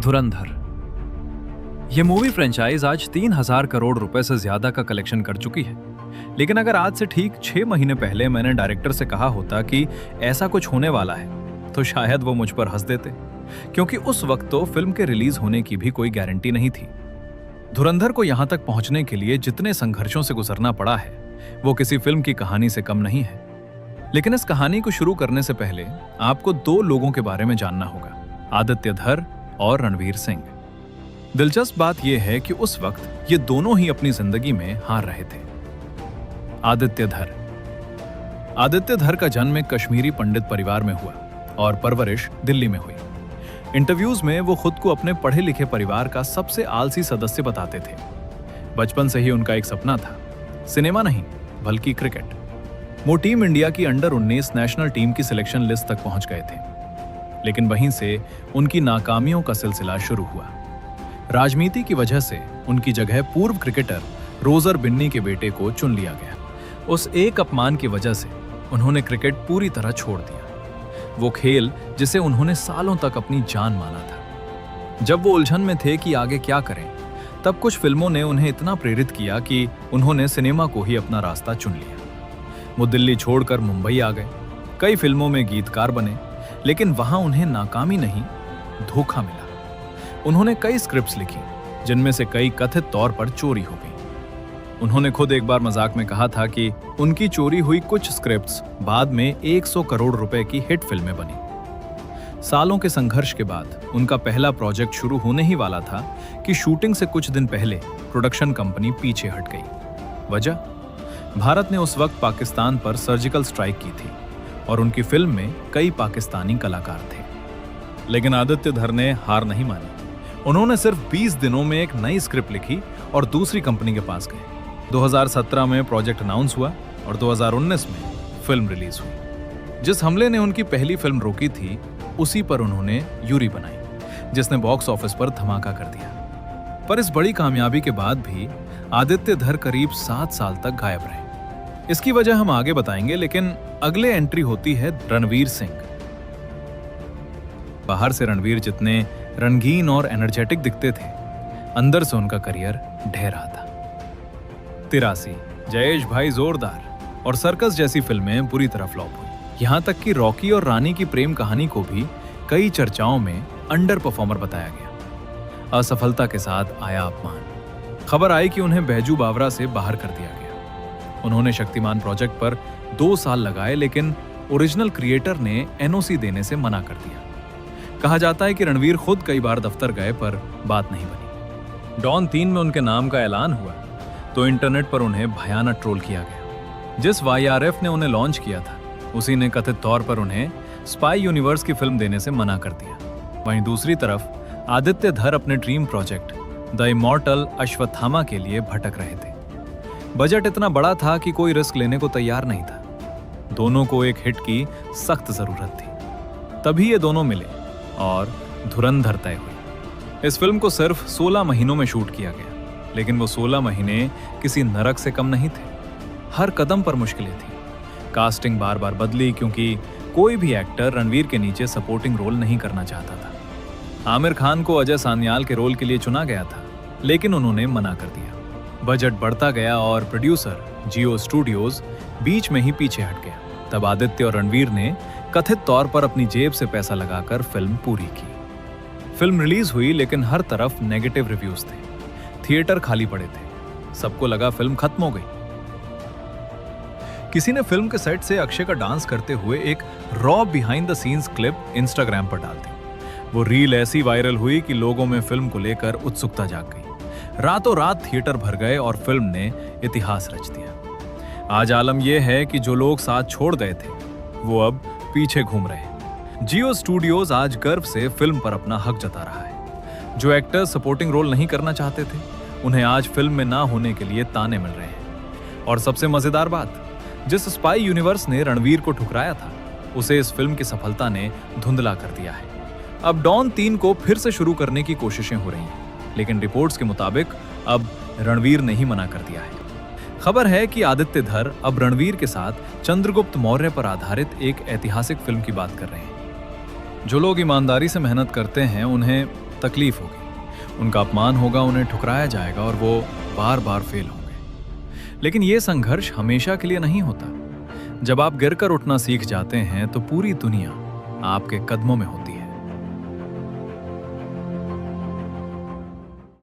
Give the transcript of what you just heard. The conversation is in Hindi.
धुरंधर। ये मूवी फ्रेंचाइज आज 3,000 करोड़ रुपए से ज्यादा का कलेक्शन कर चुकी है। लेकिन अगर आज से ठीक 6 महीने पहले मैंने डायरेक्टर से कहा होता कि ऐसा कुछ होने वाला है, तो शायद वो मुझ पर हंस देते, क्योंकि उस वक्त तो फिल्म के रिलीज होने की भी कोई गारंटी नहीं थी। धुरंधर को यहां तक पहुंचने के लिए जितने संघर्षों से गुजरना पड़ा है, वो किसी फिल्म की कहानी से कम नहीं है। लेकिन इस कहानी को शुरू करने से पहले आपको 2 लोगों के बारे में जानना होगा, आदित्य धर और रणवीर सिंह। दिलचस्प बात यह है कि उस वक्त ये दोनों ही अपनी जिंदगी में हार रहे थे। आदित्य धर का जन्म एक कश्मीरी पंडित परिवार में हुआ और परवरिश दिल्ली में हुई। इंटरव्यूज में वो खुद को अपने पढ़े लिखे परिवार का सबसे आलसी सदस्य बताते थे। बचपन से ही उनका एक सपना था, सिनेमा नहीं बल्कि क्रिकेट। वो टीम इंडिया की अंडर 19 नेशनल टीम की सिलेक्शन लिस्ट तक पहुंच गए थे। लेकिन वहीं से उनकी नाकामियों का सिलसिला शुरू हुआ। राजनीति की वजह से उनकी जगह पूर्व क्रिकेटर रोजर बिन्नी के बेटे को चुन लिया गया। उस एक अपमान की वजह से उन्होंने क्रिकेट पूरी तरह छोड़ दिया, वो खेल जिसे उन्होंने सालों तक अपनी जान माना था। जब वो उलझन में थे कि आगे क्या करें, तब कुछ फिल्मों ने उन्हें इतना प्रेरित किया कि उन्होंने सिनेमा को ही अपना रास्ता चुन लिया। वो दिल्ली छोड़कर मुंबई आ गए, कई फिल्मों में गीतकार बने, लेकिन वहां उन्हें नाकामी नहीं, धोखा मिला। उन्होंने कई स्क्रिप्ट्स लिखी, जिनमें से कई कथित तौर पर चोरी हो गई। उन्होंने खुद एक बार मजाक में कहा था कि उनकी चोरी हुई कुछ स्क्रिप्ट्स बाद में 100 करोड़ रुपए की हिट फिल्में बनी। सालों के संघर्ष के बाद उनका पहला प्रोजेक्ट शुरू होने ही वाला था कि शूटिंग से कुछ दिन पहले प्रोडक्शन कंपनी पीछे हट गई। वजह, भारत ने उस वक्त पाकिस्तान पर सर्जिकल स्ट्राइक की थी और उनकी फिल्म में कई पाकिस्तानी कलाकार थे। लेकिन आदित्य धर ने हार नहीं मानी। उन्होंने सिर्फ 20 दिनों में एक नई स्क्रिप्ट लिखी और दूसरी कंपनी के पास गए। 2017 में प्रोजेक्ट अनाउंस हुआ और 2019 में फिल्म रिलीज हुई। जिस हमले ने उनकी पहली फिल्म रोकी थी, उसी पर उन्होंने यूरी बनाई, जिसने बॉक्स ऑफिस पर धमाका कर दिया। पर इस बड़ी कामयाबी के बाद भी आदित्य धर करीब 7 साल तक गायब रहे। इसकी वजह हम आगे बताएंगे, लेकिन अगले एंट्री होती है रणवीर सिंह। बाहर से रणवीर जितने रंगीन और एनर्जेटिक दिखते थे, अंदर से उनका करियर ढह रहा था। 83, जयेश भाई जोरदार और सर्कस जैसी फिल्में बुरी तरह फ्लॉप हुई। यहां तक कि रॉकी और रानी की प्रेम कहानी को भी कई चर्चाओं में अंडर परफॉर्मर बताया गया। असफलता के साथ आया अपमान। खबर आई कि उन्हें बैजू बावरा से बाहर कर दिया गया। उन्होंने शक्तिमान प्रोजेक्ट पर 2 साल लगाए, लेकिन ओरिजिनल क्रिएटर ने एनओसी देने से मना कर दिया। कहा जाता है कि रणवीर खुद कई बार दफ्तर गए, पर बात नहीं बनी। डॉन 3 में उनके नाम का ऐलान हुआ तो इंटरनेट पर उन्हें भयानक ट्रोल किया गया। जिस YRF ने उन्हें लॉन्च किया था, उसी ने कथित तौर पर उन्हें स्पाई यूनिवर्स की फिल्म देने से मना कर दिया। वहीं दूसरी तरफ आदित्य धर अपने dream project the immortal Ashwatthama के लिए भटक रहे थे। बजट इतना बड़ा था कि कोई रिस्क लेने को तैयार नहीं था। दोनों को एक हिट की सख्त जरूरत थी। तभी ये दोनों मिले और धुरंधर तय हुई। इस फिल्म को सिर्फ 16 महीनों में शूट किया गया, लेकिन वो 16 महीने किसी नरक से कम नहीं थे। हर कदम पर मुश्किलें थी। कास्टिंग बार बार बदली, क्योंकि कोई भी एक्टर रणवीर के नीचे सपोर्टिंग रोल नहीं करना चाहता था। आमिर खान को अजय सान्याल के रोल के लिए चुना गया था, लेकिन उन्होंने मना कर दिया। बजट बढ़ता गया और प्रोड्यूसर जियो स्टूडियोज बीच में ही पीछे हट गया। तब आदित्य और रणवीर ने कथित तौर पर अपनी जेब से पैसा लगाकर फिल्म पूरी की। फिल्म रिलीज हुई, लेकिन हर तरफ नेगेटिव रिव्यूज थे। थिएटर खाली पड़े थे। सबको लगा फिल्म खत्म हो गई। किसी ने फिल्म के सेट से अक्षय का डांस करते हुए एक raw behind the scenes clip Instagram पर डाल दी। वो रील ऐसी वायरल हुई कि लोगों में फिल्म को लेकर उत्सुकता जाग गई। रातों रात थिएटर भर गए और फिल्म ने इतिहास रच दिया। आज आलम यह है कि जो लोग साथ छोड़ गए थे, वो अब पीछे घूम रहे हैं। जियो स्टूडियोज आज गर्व से फिल्म पर अपना हक जता रहा है। जो एक्टर सपोर्टिंग रोल नहीं करना चाहते थे, उन्हें आज फिल्म में ना होने के लिए ताने मिल रहे हैं। और सबसे मजेदार बात, जिस स्पाई यूनिवर्स ने रणवीर को ठुकराया था, उसे इस फिल्म की सफलता ने धुंधला कर दिया है। अब डॉन 3 को फिर से शुरू करने की कोशिशें हो रही हैं, लेकिन रिपोर्ट्स के मुताबिक अब रणवीर ने ही मना कर दिया है। खबर है कि आदित्य धर अब रणवीर के साथ चंद्रगुप्त मौर्य पर आधारित एक ऐतिहासिक फिल्म की बात कर रहे हैं। जो लोग ईमानदारी से मेहनत करते हैं, उन्हें तकलीफ होगी, उनका अपमान होगा, उन्हें ठुकराया जाएगा और वो बार बार फेल होंगे। लेकिन ये संघर्ष हमेशा के लिए नहीं होता। जब आप गिरकर उठना सीख जाते हैं तो पूरी दुनिया आपके कदमों में होती है।